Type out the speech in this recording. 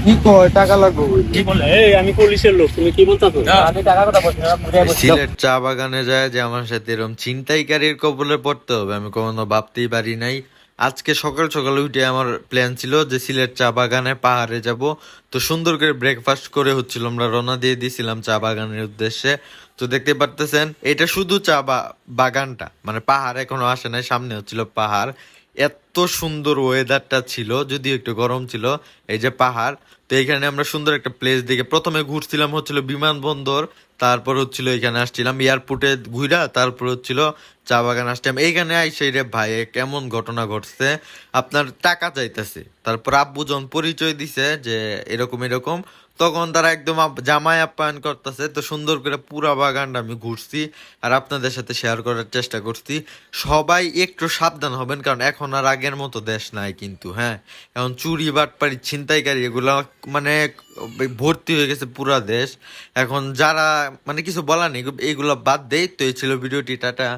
কি কয় টাকা লাগবে কি বলে? এই আমি পুলিশের লোক, তুমি কি বলতেছো? আমি টাকার কথা বলছি না, ঘুরে বলছি। সিলেট চা বাগানে যায় যে আমার সাথে এরকম ছিনতাইকারীর কবলে পড়তে হবে আমি কখনো ভাবতেই পারি নাই। আজকে সকাল সকাল উঠে আমার প্ল্যান ছিল যে সিলেট চা বাগানে পাহাড়ে যাব। তো সুন্দর করে ব্রেকফাস্ট করে হচ্ছিল আমরা রওনা দিয়ে দিয়েছিলাম চা বাগানের উদ্দেশ্যে। তো দেখতে পারতেছেন এটা শুধু বাগানটা, মানে পাহাড় এখনো আসে নাই, সামনে হচ্ছিল পাহাড়। এত সুন্দর ওয়েদারটা ছিল, যদিও একটু গরম ছিল। এই যে পাহাড়, তো এখানে আমরা সুন্দর একটা প্লেস দেখে প্রথমে ঘুরছিলাম হচ্ছিল বিমানবন্দর, তারপর হচ্ছিল এখানে আসছিলাম এয়ারপোর্টে ঘুরা, তারপর হচ্ছিল চা বাগান আসছিলাম। এইখানে আইসে রে ভাই কেমন ঘটনা ঘটছে, আপনার টাকা চাইতেছে। তারপর আব্বু যখন পরিচয় দিছে যে এরকম এরকম, তখন তারা একদম জামাই আপ্যায়ন করতেছে। তো সুন্দর করে পুরা বাগানটা আমি ঘুরছি আর আপনাদের সাথে শেয়ার করার চেষ্টা করছি। সবাই একটু সাবধান হবেন, কারণ এখন আর আগের মতো দেশ নাই কিন্তু। হ্যাঁ, এখন চুরি বাটপারি ছিনতাইকারী এগুলা মানে ভর্তি হয়ে গেছে পুরা দেশ। এখন যারা মানে কিছু বলার নেই, এইগুলো বাদ দেই। তো এই ছিল ভিডিওটি, টাটা।